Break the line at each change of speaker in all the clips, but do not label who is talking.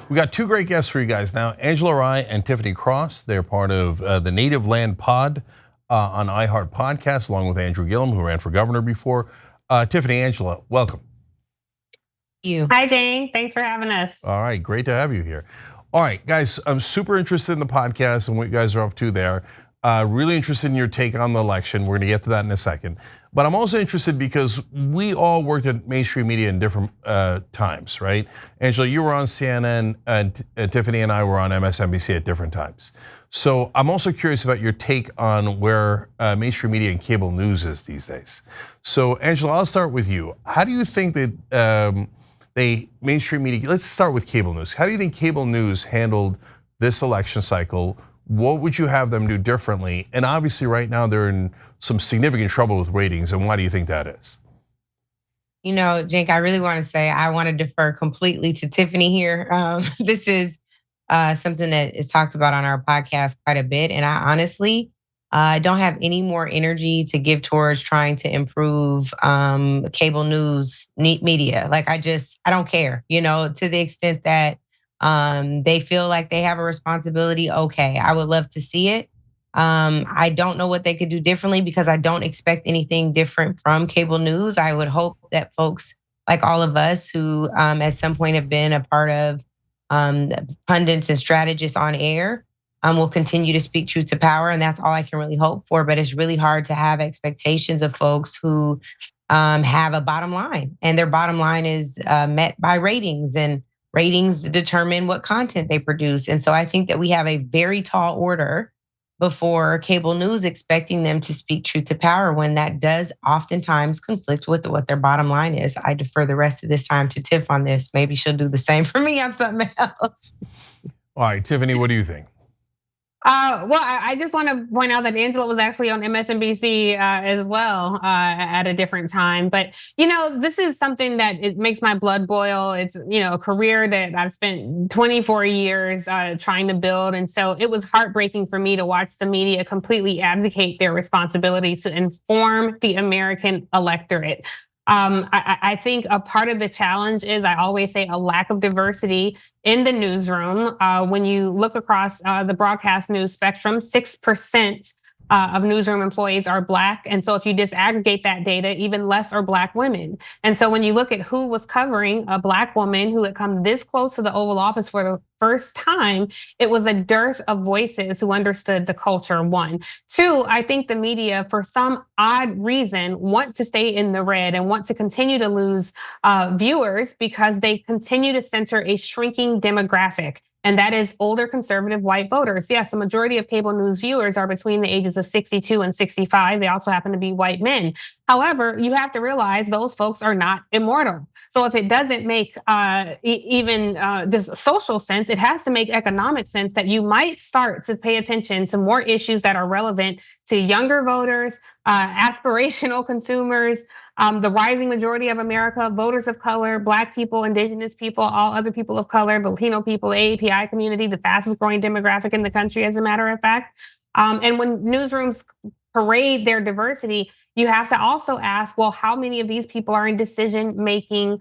We got two great guests for you guys now, Angela Rye and Tiffany Cross. They're part of the Native Land Pod on iHeart Podcast, along with Andrew Gillum, who ran for governor before. Tiffany, Angela, welcome.
Hi, Jane. Thanks for having us.
All right, great to have you here. All right, guys, I'm super interested in the podcast and what you guys are up to there. Really interested in your take on the election. We're gonna get to that in a second. But I'm also interested because we all worked at mainstream media in different times, right? Angela, you were on CNN, and Tiffany and I were on MSNBC at different times. So I'm also curious about your take on where mainstream media and cable news is these days. So Angela, I'll start with you. How do you think that mainstream media, let's start with cable news. How do you think cable news handled this election cycle? What would you have them do differently? And obviously right now they're in some significant trouble with ratings, and why do you think that is?
You know, Cenk, I really want to say I want to defer completely to Tiffany here. This is something that is talked about on our podcast quite a bit, and I honestly don't have any more energy to give towards trying to improve cable news media. Like I don't care, you know, to the extent that they feel like they have a responsibility. Okay, I would love to see it. I don't know what they could do differently because I don't expect anything different from cable news. I would hope that folks like all of us who at some point have been a part of pundits and strategists on air will continue to speak truth to power. And that's all I can really hope for. But it's really hard to have expectations of folks who have a bottom line, and their bottom line is met by ratings, and ratings determine what content they produce. And so I think that we have a very tall order before cable news expecting them to speak truth to power when that does oftentimes conflict with what their bottom line is. I defer the rest of this time to Tiff on this. Maybe she'll do the same for me on something else.
All right, Tiffany, what do you think?
Well, I just want to point out that Angela was actually on MSNBC as well at a different time. But, you know, this is something that it makes my blood boil. It's, you know, a career that I've spent 24 years trying to build. And so it was heartbreaking for me to watch the media completely abdicate their responsibility to inform the American electorate. I think a part of the challenge is, I always say, a lack of diversity in the newsroom. When you look across the broadcast news spectrum, 6% of newsroom employees are Black. And so if you disaggregate that data, even less are Black women. And so when you look at who was covering a Black woman who had come this close to the Oval Office for the first time, it was a dearth of voices who understood the culture, one. Two, I think the media, for some odd reason, want to stay in the red and want to continue to lose viewers because they continue to center a shrinking demographic. And that is older conservative white voters. Yes, the majority of cable news viewers are between the ages of 62 and 65. They also happen to be white men. However, you have to realize those folks are not immortal. So if it doesn't make even this social sense, it has to make economic sense that you might start to pay attention to more issues that are relevant to younger voters, aspirational consumers, the rising majority of America, voters of color, Black people, Indigenous people, all other people of color, the Latino people, AAPI community, the fastest growing demographic in the country, as a matter of fact. And when newsrooms parade their diversity, you have to also ask, well, how many of these people are in decision-making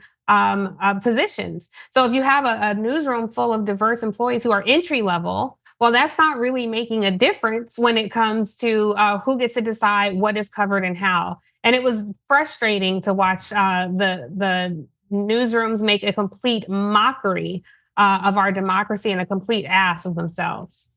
positions? So if you have a newsroom full of diverse employees who are entry level, well, that's not really making a difference when it comes to who gets to decide what is covered and how. And it was frustrating to watch the newsrooms make a complete mockery of our democracy and a complete ass of themselves.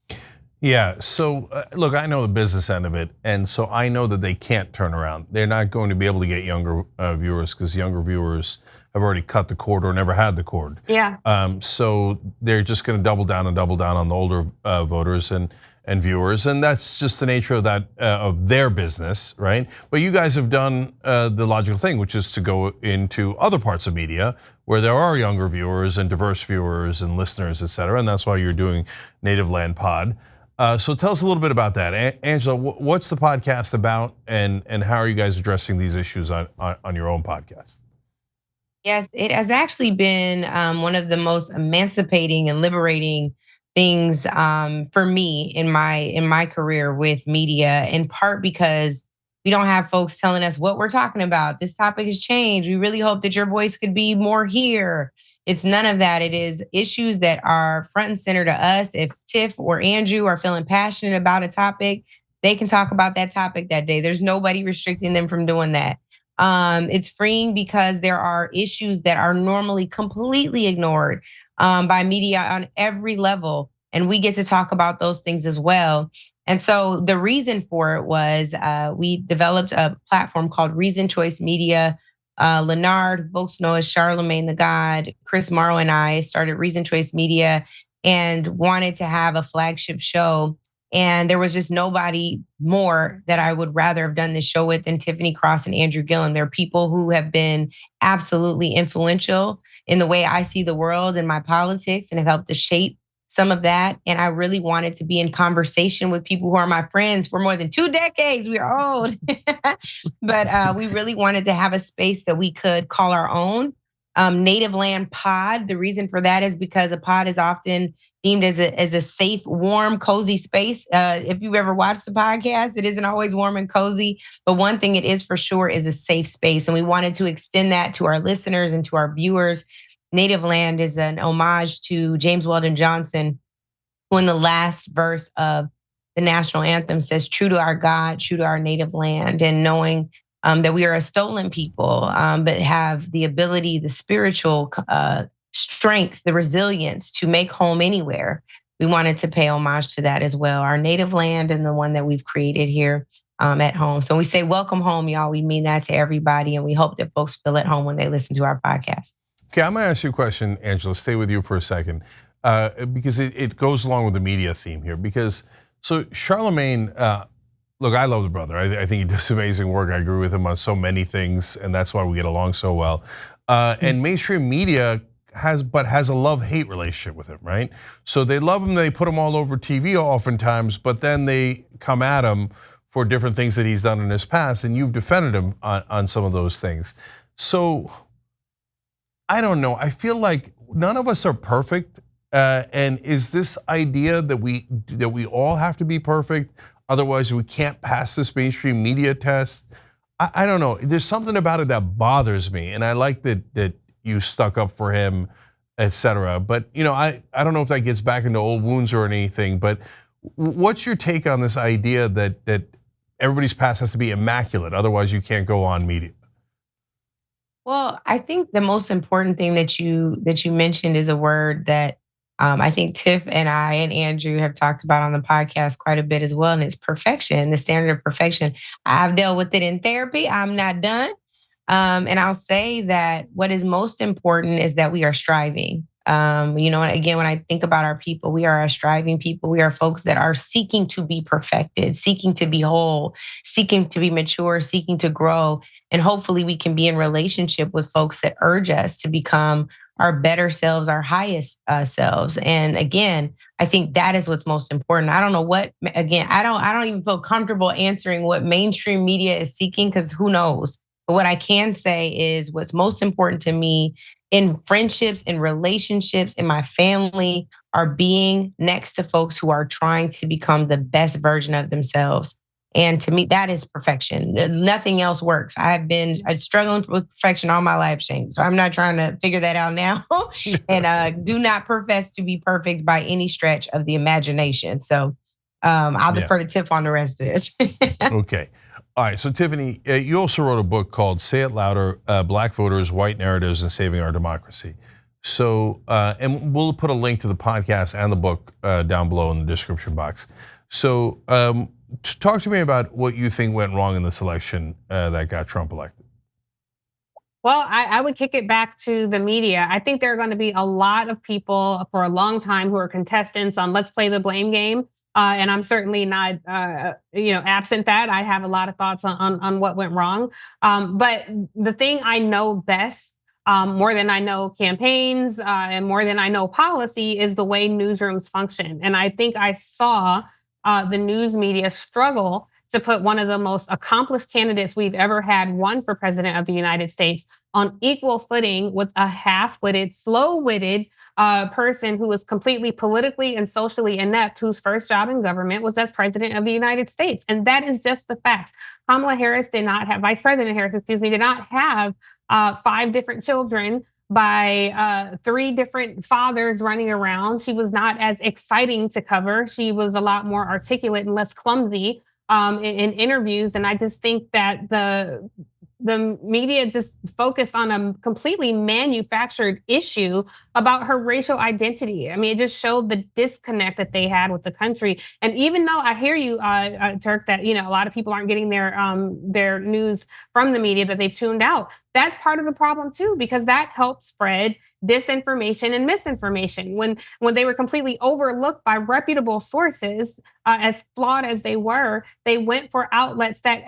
Yeah, so look, I know the business end of it, and so I know that they can't turn around. They're not going to be able to get younger viewers because younger viewers have already cut the cord or never had the cord.
Yeah.
So they're just going to double down on the older voters and viewers, and that's just the nature of that of their business, right? But you guys have done the logical thing, which is to go into other parts of media where there are younger viewers and diverse viewers and listeners, et cetera, and that's why you're doing Native Land Pod. So tell us a little bit about that. Angela, what's the podcast about, and how are you guys addressing these issues on your own podcast?
Yes, it has actually been one of the most emancipating and liberating things for me in my career with media, in part because we don't have folks telling us what we're talking about. This topic has changed. We really hope that your voice could be more here. It's none of that. It is issues that are front and center to us. If Tiff or Andrew are feeling passionate about a topic, they can talk about that topic that day. There's nobody restricting them from doing that. It's freeing because there are issues that are normally completely ignored by media on every level. And we get to talk about those things as well. And so the reason for it was we developed a platform called Reason Choice Media. Leonard, folks know as Charlemagne the God, Chris Morrow and I started Reason Choice Media and wanted to have a flagship show. And there was just nobody more that I would rather have done this show with than Tiffany Cross and Andrew Gillum. They're people who have been absolutely influential in the way I see the world and my politics and have helped to shape some of that. And I really wanted to be in conversation with people who are my friends for more than 2 decades. We're old. But we really wanted to have a space that we could call our own. Native Land Pod. The reason for that is because a pod is often deemed as a safe, warm, cozy space. If you've ever watched the podcast, it isn't always warm and cozy. But one thing it is for sure is a safe space. And we wanted to extend that to our listeners and to our viewers. Native Land is an homage to James Weldon Johnson, who in the last verse of the national anthem says, true to our God, true to our native land, and knowing that we are a stolen people, but have the ability, the spiritual strength, the resilience to make home anywhere. We wanted to pay homage to that as well, our native land and the one that we've created here at home. So we say, welcome home, y'all. We mean that to everybody. And we hope that folks feel at home when they listen to our podcast.
Okay, I'm gonna ask you a question, Angela. Stay with you for a second, because it goes along with the media theme here. Because so Charlemagne, look, I love the brother. I think he does amazing work. I agree with him on so many things, and that's why we get along so well. And mainstream media has a love-hate relationship with him, right? So they love him, they put him all over TV oftentimes, but then they come at him for different things that he's done in his past, and you've defended him on some of those things. So I don't know. I feel like none of us are perfect, and is this idea that we all have to be perfect, otherwise we can't pass this mainstream media test? I don't know. There's something about it that bothers me, and I like that you stuck up for him, etc. But I don't know if that gets back into old wounds or anything. But what's your take on this idea that everybody's past has to be immaculate, otherwise you can't go on media?
Well, I think the most important thing that you mentioned is a word that I think Tiff and I and Andrew have talked about on the podcast quite a bit as well, and it's perfection, the standard of perfection. I've dealt with it in therapy. I'm not done. And I'll say that what is most important is that we are striving. Again, when I think about our people, we are a striving people. We are folks that are seeking to be perfected, seeking to be whole, seeking to be mature, seeking to grow. And hopefully we can be in relationship with folks that urge us to become our better selves, our highest selves. And again, I think that is what's most important. I don't know I don't even feel comfortable answering what mainstream media is seeking, because who knows? But what I can say is what's most important to me in friendships, in relationships, in my family, are being next to folks who are trying to become the best version of themselves. And to me, that is perfection. Nothing else works. I've struggling with perfection all my life, Cenk. So I'm not trying to figure that out now. And do not profess to be perfect by any stretch of the imagination. So I'll defer to Tiff on the rest of this.
Okay. All right, so Tiffany, you also wrote a book called Say It Louder, Black Voters, White Narratives, and Saving Our Democracy. So, and we'll put a link to the podcast and the book down below in the description box. So, talk to me about what you think went wrong in this election that got Trump elected.
Well, I would kick it back to the media. I think there are going to be a lot of people for a long time who are contestants on Let's Play the Blame Game. And I'm certainly not, absent that. I have a lot of thoughts on what went wrong. But the thing I know best, more than I know campaigns and more than I know policy, is the way newsrooms function. And I think I saw the news media struggle to put one of the most accomplished candidates we've ever had, one for president of the United States, on equal footing with a half-witted, slow-witted person who was completely politically and socially inept, whose first job in government was as president of the United States. And that is just the facts. Vice President Harris, did not have 5 different children. by 3 different fathers running around. She was not as exciting to cover. She was a lot more articulate and less clumsy in interviews. And I just think that the media just focused on a completely manufactured issue about her racial identity. I mean, it just showed the disconnect that they had with the country. And even though I hear you, Turk, that a lot of people aren't getting their news from the media, that they've tuned out. That's part of the problem too, because that helped spread disinformation and misinformation when they were completely overlooked by reputable sources. As flawed as they were, they went for outlets that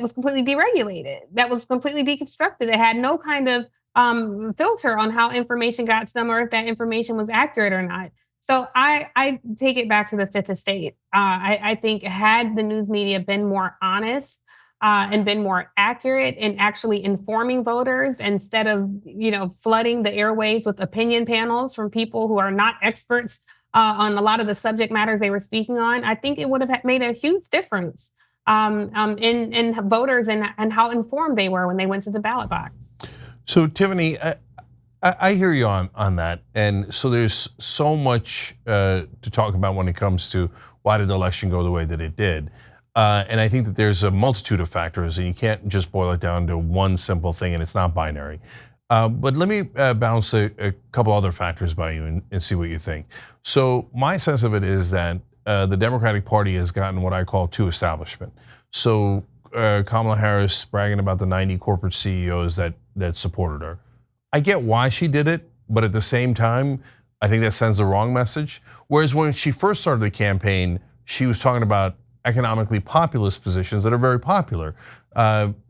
was completely deregulated, that was completely deconstructed, that had no kind of filter on how information got to them or if that information was accurate or not. So I take it back to the Fifth Estate. I think had the news media been more honest and been more accurate in actually informing voters instead of flooding the airways with opinion panels from people who are not experts on a lot of the subject matters they were speaking on, I think it would have made a huge difference in voters and how informed they were when they went to the ballot box.
So Tiffany, I hear you on that, and so there's so much to talk about when it comes to why did the election go the way that it did. And I think that there's a multitude of factors, and you can't just boil it down to one simple thing, and it's not binary. But let me bounce a couple other factors by you and see what you think. So my sense of it is that the Democratic Party has gotten what I call two establishment. So Kamala Harris bragging about the 90 corporate CEOs that supported her. I get why she did it, but at the same time, I think that sends the wrong message. Whereas when she first started the campaign, she was talking about economically populist positions that are very popular,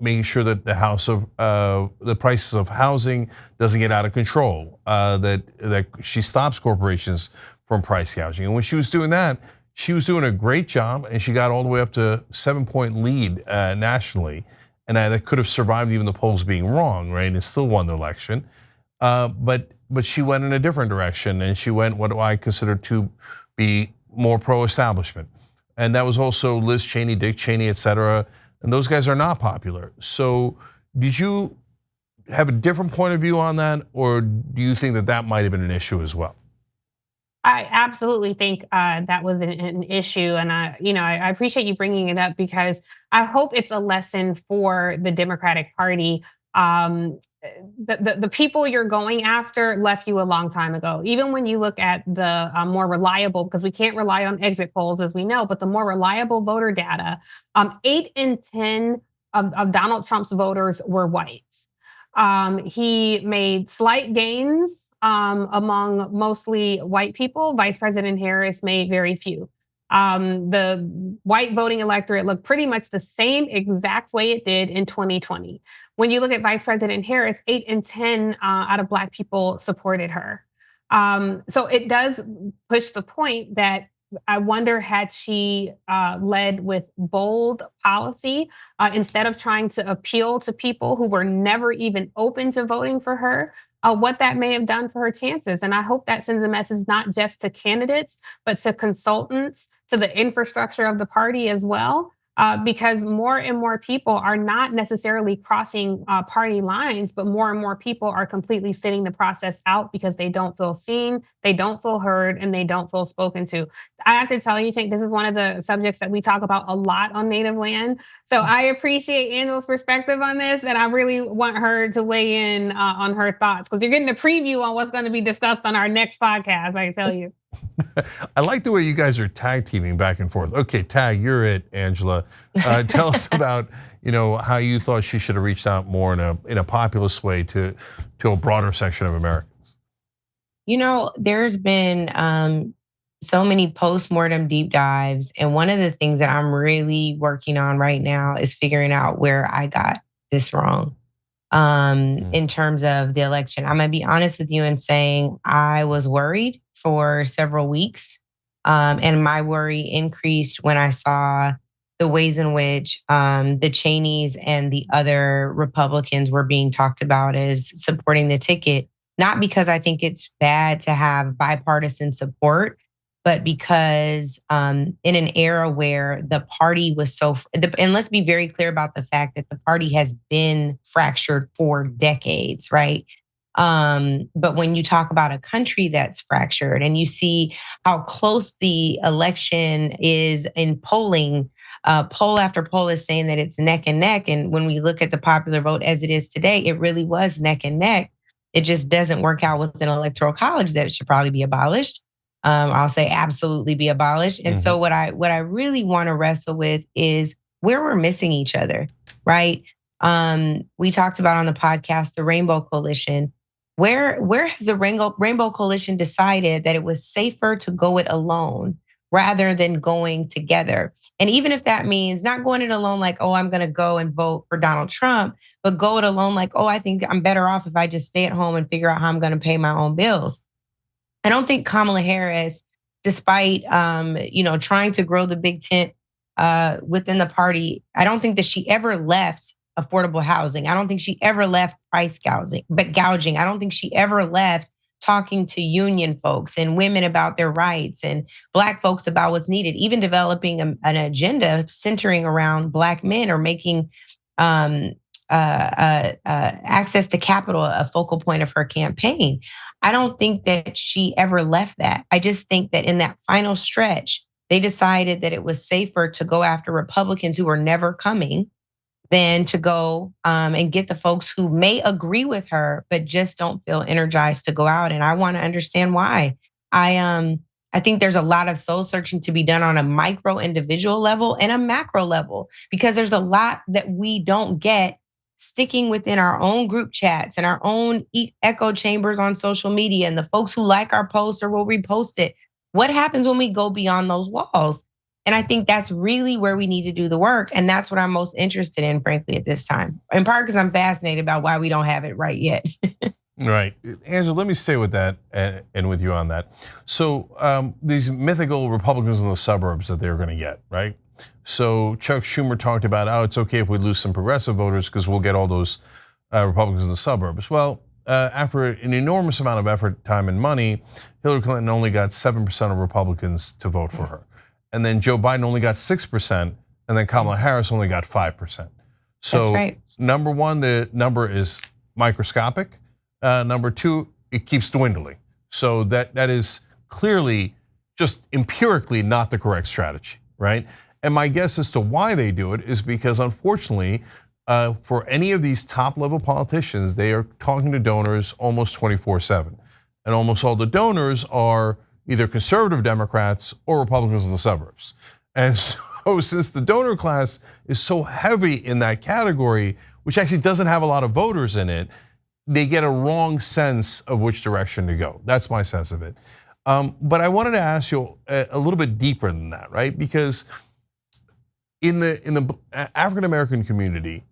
making sure that the prices of housing doesn't get out of control, that she stops corporations from price gouging. And when she was doing that, she was doing a great job, and she got all the way up to 7-point lead nationally, and that could have survived even the polls being wrong, right? And still won the election, but she went in a different direction, and she went what I consider to be more pro-establishment. And that was also Liz Cheney, Dick Cheney, et cetera. And those guys are not popular. So did you have a different point of view on that? Or do you think that might have been an issue as well?
I absolutely think that was an issue. And I appreciate you bringing it up because I hope it's a lesson for the Democratic Party. The people you're going after left you a long time ago. Even when you look at the more reliable, because we can't rely on exit polls as we know, but the more reliable voter data, 8 in 10 of Donald Trump's voters were white. He made slight gains among mostly white people. Vice President Harris made very few. The white voting electorate looked pretty much the same exact way it did in 2020. When you look at Vice President Harris, 8 in 10 out of Black people supported her. So it does push the point that I wonder had she led with bold policy instead of trying to appeal to people who were never even open to voting for her, what that may have done for her chances. And I hope that sends a message not just to candidates, but to consultants, to the infrastructure of the party as well. Because more and more people are not necessarily crossing party lines, but more and more people are completely sitting the process out because they don't feel seen, they don't feel heard, and they don't feel spoken to. I have to tell you, Cenk, this is one of the subjects that we talk about a lot on Native Land. So I appreciate Angela's perspective on this, and I really want her to weigh in on her thoughts, because you're getting a preview on what's going to be discussed on our next podcast, I can tell you.
I like the way you guys are tag teaming back and forth. Okay, tag, you're it, Angela. Tell us about how you thought she should have reached out more in a populist way to a broader section of Americans.
There's been so many postmortem deep dives, and one of the things that I'm really working on right now is figuring out where I got this wrong. In terms of the election, I'm gonna be honest with you in saying I was worried for several weeks. And my worry increased when I saw the ways in which the Cheneys and the other Republicans were being talked about as supporting the ticket, not because I think it's bad to have bipartisan support, but because in an era where the party was and let's be very clear about the fact that the party has been fractured for decades, right? But when you talk about a country that's fractured and you see how close the election is in polling, poll after poll is saying that it's neck and neck. And when we look at the popular vote as it is today, it really was neck and neck. It just doesn't work out with an electoral college that should probably be abolished. I'll say absolutely be abolished. And so what I really want to wrestle with is where we're missing each other, right? We talked about on the podcast the Rainbow Coalition. Where has the Rainbow Coalition decided that it was safer to go it alone rather than going together? And even if that means not going it alone, like, oh, I'm going to go and vote for Donald Trump, but go it alone, like, oh, I think I'm better off if I just stay at home and figure out how I'm going to pay my own bills. I don't think Kamala Harris, despite trying to grow the big tent within the party, I don't think that she ever left affordable housing. I don't think she ever left price gouging. I don't think she ever left talking to union folks and women about their rights and Black folks about what's needed, even developing an agenda centering around Black men or making access to capital a focal point of her campaign. I don't think that she ever left that. I just think that in that final stretch, they decided that it was safer to go after Republicans who were never coming than to go and get the folks who may agree with her, but just don't feel energized to go out. And I want to understand why. I think there's a lot of soul searching to be done on a micro individual level and a macro level, because there's a lot that we don't get sticking within our own group chats and our own echo chambers on social media and the folks who like our post or will repost it. What happens when we go beyond those walls? And I think that's really where we need to do the work. And that's what I'm most interested in, frankly, at this time. In part because I'm fascinated about why we don't have it right yet.
Right. Angela, let me stay with that and with you on that. So these mythical Republicans in the suburbs that they're going to get, right? So Chuck Schumer talked about, oh, it's okay if we lose some progressive voters because we'll get all those Republicans in the suburbs. Well, after an enormous amount of effort, time, and money, Hillary Clinton only got 7% of Republicans to vote for her. And then Joe Biden only got 6%, and then Kamala Harris only got 5%. So
that's right.
Number one, the number is microscopic. Number two, it keeps dwindling. So that is clearly just empirically not the correct strategy, right? And my guess as to why they do it is because, unfortunately, for any of these top level politicians, they are talking to donors almost 24/7. And almost all the donors are either conservative Democrats or Republicans in the suburbs. And so since the donor class is so heavy in that category, which actually doesn't have a lot of voters in it, they get a wrong sense of which direction to go. That's my sense of it. But I wanted to ask you a little bit deeper than that, right? Because in the African American community,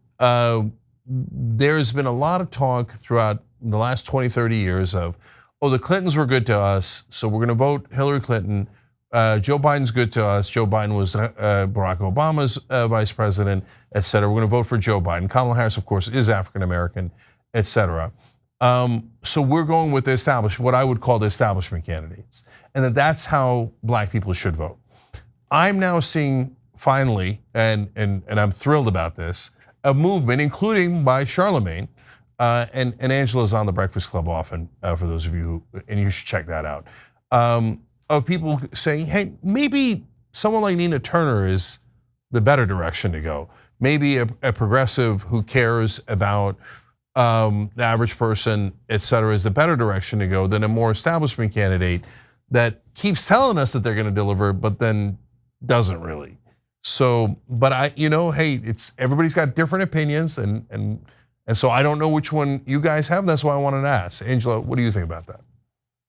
there's been a lot of talk throughout the last 20, 30 years of, oh, the Clintons were good to us, so we're going to vote Hillary Clinton. Joe Biden's good to us. Joe Biden was Barack Obama's vice president, et cetera. We're going to vote for Joe Biden. Kamala Harris, of course, is African American, et cetera. So we're going with what I would call the establishment candidates, and that's how Black people should vote. I'm now seeing finally, and I'm thrilled about this, a movement, including by Charlemagne, and Angela's on the Breakfast Club often, for those of you and you should check that out, of people saying, hey, maybe someone like Nina Turner is the better direction to go. Maybe a progressive who cares about the average person, et cetera, is the better direction to go than a more establishment candidate that keeps telling us that they're going to deliver, but then doesn't really. So, but hey, everybody's got different opinions, and so I don't know which one you guys have. That's why I wanted to ask. Angela, what do you think about that?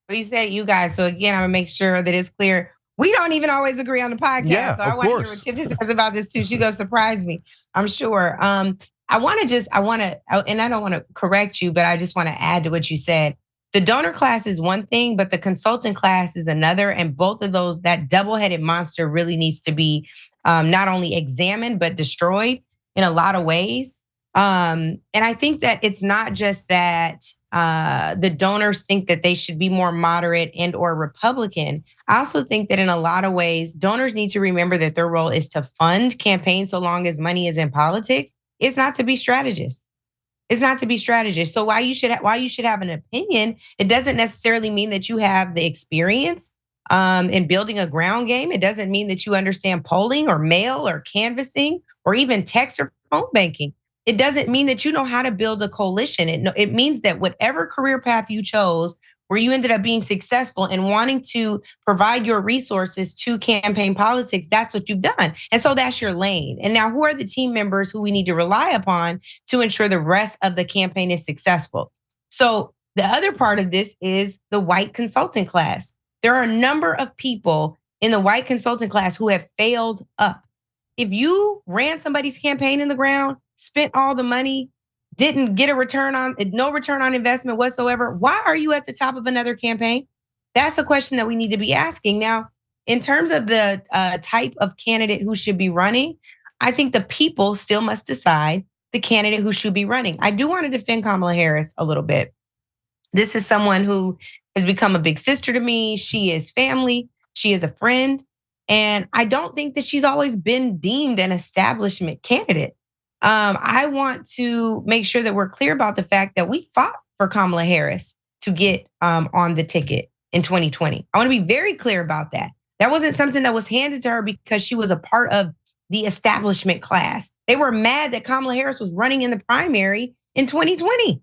Well, you said you guys, so again, I'm gonna make sure that it's clear. We don't even always agree on the podcast.
Yeah,
so I want to hear what Tiffany says about this too. She's gonna surprise me, I'm sure. And I don't want to correct you, but I just want to add to what you said. The donor class is one thing, but the consultant class is another. And both of those, that double-headed monster really needs to be not only examined, but destroyed in a lot of ways. And I think that it's not just that the donors think that they should be more moderate and or Republican. I also think that in a lot of ways, donors need to remember that their role is to fund campaigns so long as money is in politics. It's not to be strategists. It's not to be strategist. So while you should have an opinion, it doesn't necessarily mean that you have the experience in building a ground game. It doesn't mean that you understand polling or mail or canvassing or even text or phone banking. It doesn't mean that you know how to build a coalition. It means that whatever career path you chose, where you ended up being successful and wanting to provide your resources to campaign politics, that's what you've done. And so that's your lane. And now who are the team members who we need to rely upon to ensure the rest of the campaign is successful? So the other part of this is the white consultant class. There are a number of people in the white consultant class who have failed up. If you ran somebody's campaign in the ground, spent all the money, didn't get no return on investment whatsoever, why are you at the top of another campaign? That's a question that we need to be asking. Now, in terms of the type of candidate who should be running, I think the people still must decide the candidate who should be running. I do want to defend Kamala Harris a little bit. This is someone who has become a big sister to me. She is family. She is a friend. And I don't think that she's always been deemed an establishment candidate. I want to make sure that we're clear about the fact that we fought for Kamala Harris to get on the ticket in 2020. I want to be very clear about that. That wasn't something that was handed to her because she was a part of the establishment class. They were mad that Kamala Harris was running in the primary in 2020.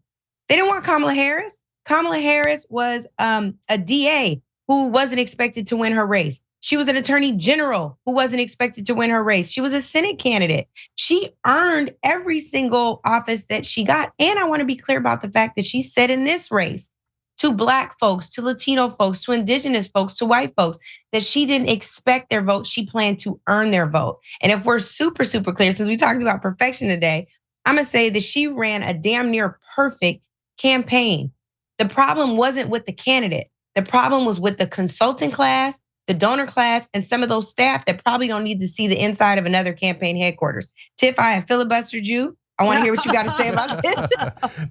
They didn't want Kamala Harris. Kamala Harris was a DA who wasn't expected to win her race. She was an attorney general who wasn't expected to win her race. She was a Senate candidate. She earned every single office that she got. And I want to be clear about the fact that she said in this race to Black folks, to Latino folks, to Indigenous folks, to white folks, that she didn't expect their vote. She planned to earn their vote. And if we're super, super clear, since we talked about perfection today, I'm going to say that she ran a damn near perfect campaign. The problem wasn't with the candidate. The problem was with the consultant class, the donor class, and some of those staff that probably don't need to see the inside of another campaign headquarters. Tiff, I have filibustered you. I want to hear what you got to say about this.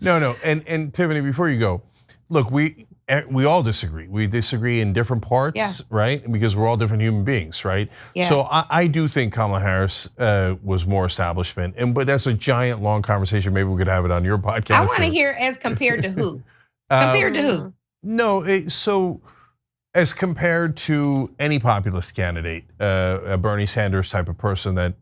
No. And Tiffany, before you go, look, we all disagree. We disagree in different parts, right? Because we're all different human beings, right?
Yeah.
So I do think Kamala Harris was more establishment, but that's a giant, long conversation. Maybe we could have it on your podcast.
I want to hear as compared to who? Compared to who?
No, so as compared to any populist candidate, a Bernie Sanders type of person that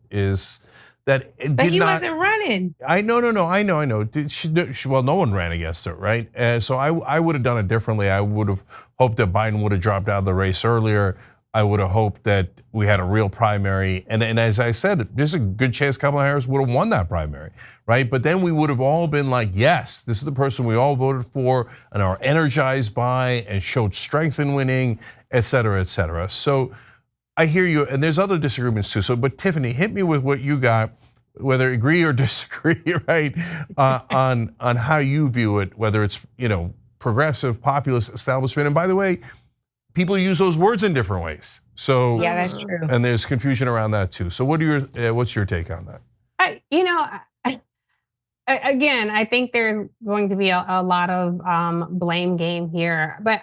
But he wasn't running.
I know. Well, no one ran against her, right? So I would have done it differently. I would have hoped that Biden would have dropped out of the race earlier. I would have hoped that we had a real primary. And as I said, there's a good chance Kamala Harris would have won that primary, right? But then we would have all been like, yes, this is the person we all voted for and are energized by and showed strength in winning, et cetera, et cetera. So I hear you, and there's other disagreements too. So, but Tiffany, hit me with what you got, whether agree or disagree, right? On how you view it, whether it's progressive, populist, establishment. And by the way, people use those words in different ways. So
yeah, that's true.
And there's confusion around that too. So what's your take on that?
Again, I think there's going to be a lot of blame game here, but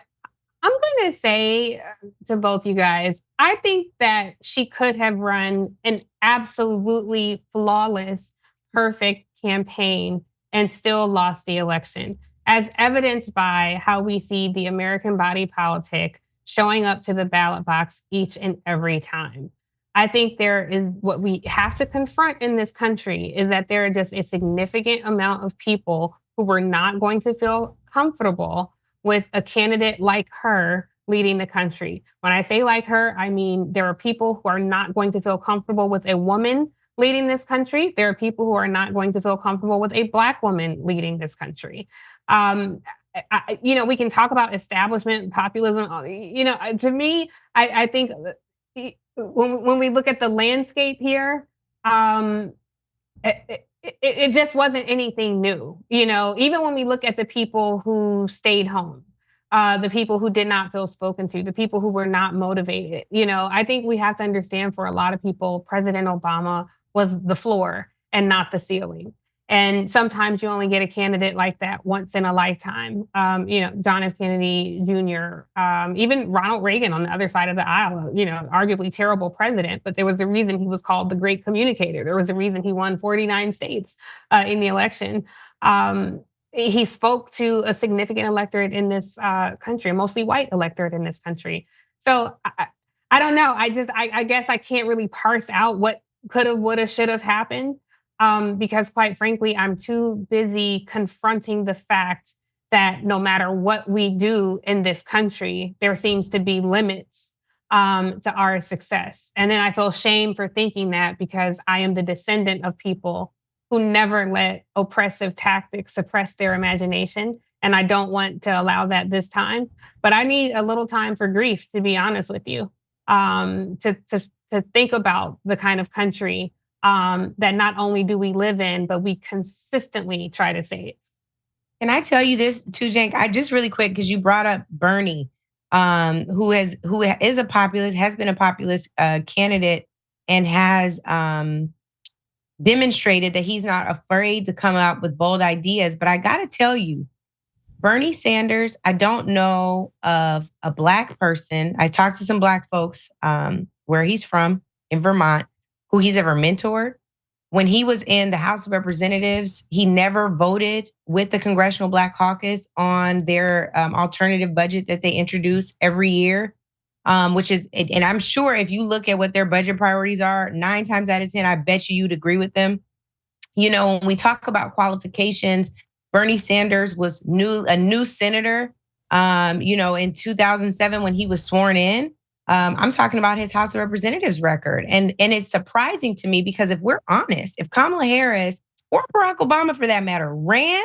I'm going to say to both you guys, I think that she could have run an absolutely flawless, perfect campaign and still lost the election, as evidenced by how we see the American body politic showing up to the ballot box each and every time. I think there is what we have to confront in this country is that there are just a significant amount of people who were not going to feel comfortable with a candidate like her leading the country. When I say like her, I mean there are people who are not going to feel comfortable with a woman leading this country. There are people who are not going to feel comfortable with a Black woman leading this country. We can talk about establishment, populism. To me, I think when we look at the landscape here, it just wasn't anything new. Even when we look at the people who stayed home, the people who did not feel spoken to, the people who were not motivated. I think we have to understand for a lot of people, President Obama was the floor and not the ceiling. And sometimes you only get a candidate like that once in a lifetime. John F. Kennedy Jr., even Ronald Reagan on the other side of the aisle, arguably terrible president, but there was a reason he was called the great communicator. There was a reason he won 49 states in the election. He spoke to a significant electorate in this country, a mostly white electorate in this country. So I don't know. I guess I can't really parse out what could have, would have, should have happened because, quite frankly, I'm too busy confronting the fact that no matter what we do in this country, there seems to be limits to our success. And then I feel shame for thinking that because I am the descendant of people who never let oppressive tactics suppress their imagination. And I don't want to allow that this time. But I need a little time for grief, to be honest with you, to think about the kind of country that not only do we live in, but we consistently try to save.
Can I tell you this too, Cenk? I just really quick, because you brought up Bernie, who is a populist, has been a populist candidate, and has demonstrated that he's not afraid to come out with bold ideas. But I gotta tell you, Bernie Sanders, I don't know of a Black person. I talked to some Black folks where he's from in Vermont, who he's ever mentored. When he was in the House of Representatives, he never voted with the Congressional Black Caucus on their alternative budget that they introduce every year, which is, and I'm sure if you look at what their budget priorities are, 9 times out of 10, I bet you'd agree with them. You know, when we talk about qualifications, Bernie Sanders was a new senator, in 2007 when he was sworn in. I'm talking about his House of Representatives record. And it's surprising to me because if we're honest, if Kamala Harris or Barack Obama for that matter ran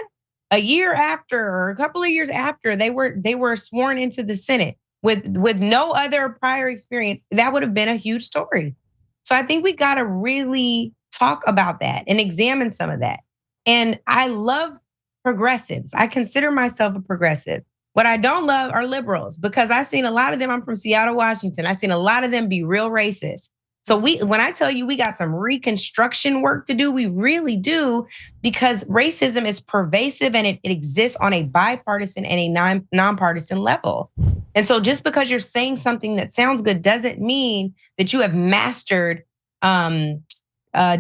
a year after or a couple of years after they were sworn into the Senate with no other prior experience, that would have been a huge story. So I think we got to really talk about that and examine some of that. And I love progressives. I consider myself a progressive. What I don't love are liberals because I've seen a lot of them. I'm from Seattle, Washington. I've seen a lot of them be real racist. So when I tell you we got some reconstruction work to do, we really do, because racism is pervasive and it exists on a bipartisan and a nonpartisan level. And so just because you're saying something that sounds good doesn't mean that you have mastered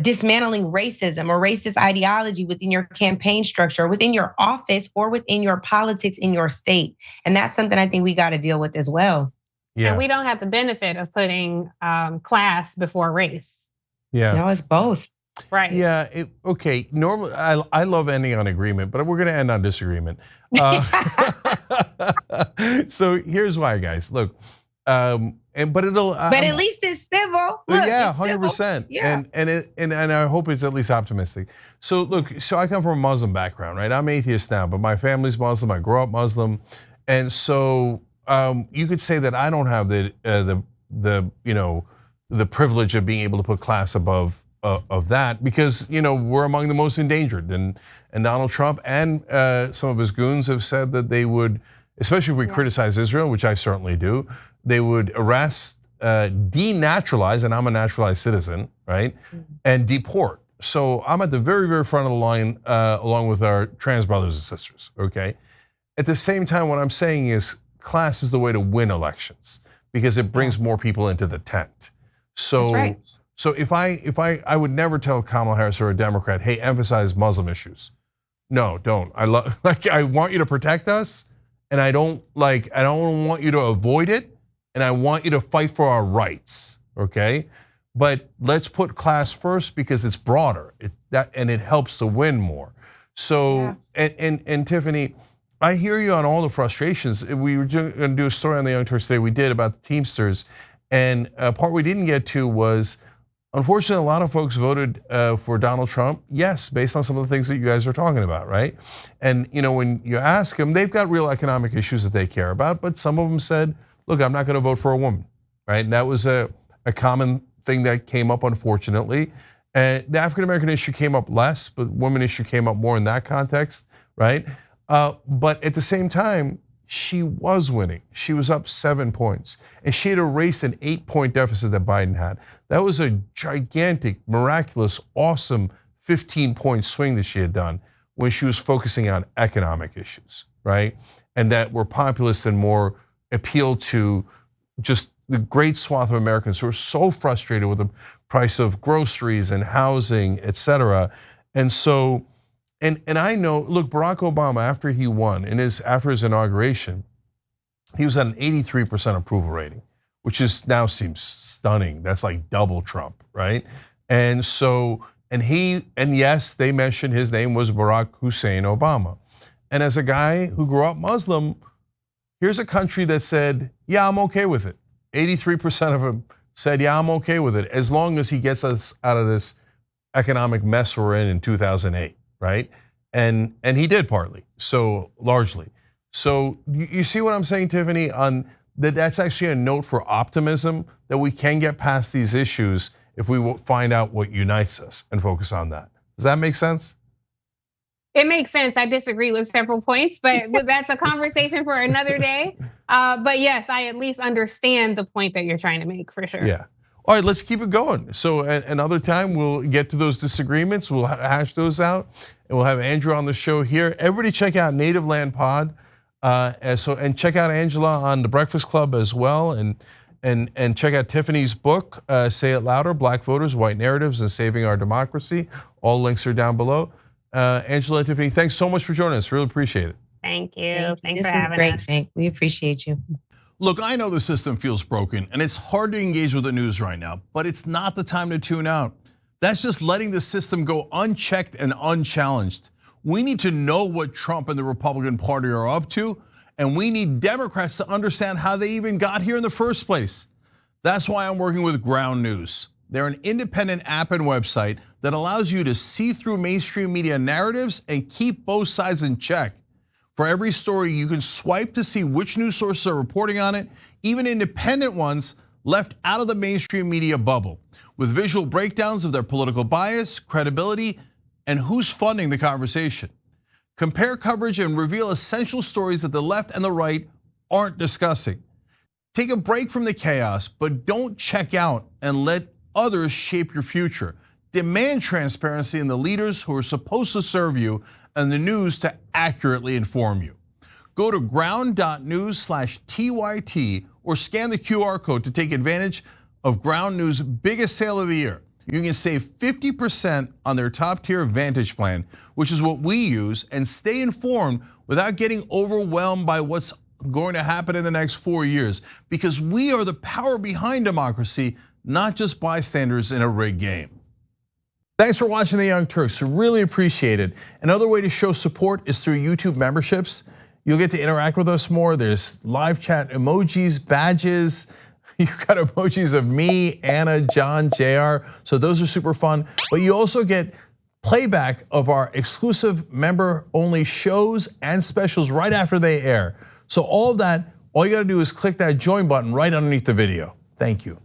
dismantling racism or racist ideology within your campaign structure, within your office, or within your politics in your state. And that's something I think we got to deal with as well.
Yeah. And we don't have the benefit of putting class before race.
Yeah.
No, it's both.
Right.
Yeah. Okay. Normally, I love ending on agreement, but we're going to end on disagreement. So here's why, guys. Look, but
at least it's civil. Look,
yeah, 100%.
Yeah.
And I hope it's at least optimistic. So look, so I come from a Muslim background, right? I'm atheist now, but my family's Muslim. I grew up Muslim, and so you could say that I don't have the privilege of being able to put class above of that because we're among the most endangered, and Donald Trump and some of his goons have said that they would, especially if we criticize Israel, which I certainly do, they would arrest, denaturalize, and I'm a naturalized citizen, right? And deport. So I'm at the very, very front of the line along with our trans brothers and sisters, okay? At the same time, what I'm saying is class is the way to win elections because it brings more people into the tent. So,
that's right.
So if I would never tell Kamala Harris or a Democrat, hey, emphasize Muslim issues. No, don't. I want you to protect us, and I don't want you to avoid it. And I want you to fight for our rights, okay? But let's put class first because it's broader, and it helps to win more. So, and Tiffany, I hear you on all the frustrations. We were going to do a story on the Young Turks today. We did about the Teamsters, and a part we didn't get to was, unfortunately, a lot of folks voted for Donald Trump. Yes, based on some of the things that you guys are talking about, right? And when you ask them, they've got real economic issues that they care about, but some of them said, look, I'm not going to vote for a woman, right? And that was a common thing that came up, unfortunately. And the African-American issue came up less, but women issue came up more in that context, right? But at the same time, she was winning. She was up 7 points, and she had erased an 8-point deficit that Biden had. That was a gigantic, miraculous, awesome 15-point swing that she had done when she was focusing on economic issues, right? And that were populist and more appeal to just the great swath of Americans who are so frustrated with the price of groceries and housing, et cetera. And so And I know, look, Barack Obama, after he won, after his inauguration, he was at an 83% approval rating, which now seems stunning. That's like double Trump, right? And yes, they mentioned his name was Barack Hussein Obama. And as a guy who grew up Muslim, here's a country that said, yeah, I'm okay with it. 83% of them said, yeah, I'm okay with it, as long as he gets us out of this economic mess we're in 2008, right? And he did partly, so largely. So you see what I'm saying, Tiffany, on that's actually a note for optimism that we can get past these issues if we find out what unites us and focus on that. Does that make sense?
It makes sense. I disagree with several points, but that's a conversation for another day. But yes, I at least understand the point that you're trying to make, for sure.
Yeah. All right, let's keep it going. So another time we'll get to those disagreements. We'll hash those out, and we'll have Andrew on the show here. Everybody check out Native Land Pod, and check out Angela on the Breakfast Club as well, and check out Tiffany's book, Say It Louder: Black Voters, White Narratives, and Saving Our Democracy. All links are down below. Angela and Tiffany, thanks so much for joining us. Really appreciate it.
Thank you. Thanks for having
great,
us.
Cenk. We appreciate you.
Look, I know the system feels broken and it's hard to engage with the news right now, but it's not the time to tune out. That's just letting the system go unchecked and unchallenged. We need to know what Trump and the Republican Party are up to, and we need Democrats to understand how they even got here in the first place. That's why I'm working with Ground News. They're an independent app and website that allows you to see through mainstream media narratives and keep both sides in check. For every story, you can swipe to see which news sources are reporting on it, even independent ones left out of the mainstream media bubble, with visual breakdowns of their political bias, credibility, and who's funding the conversation. Compare coverage and reveal essential stories that the left and the right aren't discussing. Take a break from the chaos, but don't check out and let others shape your future. Demand transparency in the leaders who are supposed to serve you and the news to accurately inform you. Go to ground.news/TYT or scan the QR code to take advantage of Ground News' biggest sale of the year. You can save 50% on their top tier Vantage plan, which is what we use, and stay informed without getting overwhelmed by what's going to happen in the next 4 years, because we are the power behind democracy, not just bystanders in a rigged game.
Thanks for watching The Young Turks, really appreciate it. Another way to show support is through YouTube memberships. You'll get to interact with us more. There's live chat emojis, badges. You've got emojis of me, Anna, John, JR, so those are super fun. But you also get playback of our exclusive member-only shows and specials right after they air. So all of that, all you gotta do is click that join button right underneath the video. Thank you.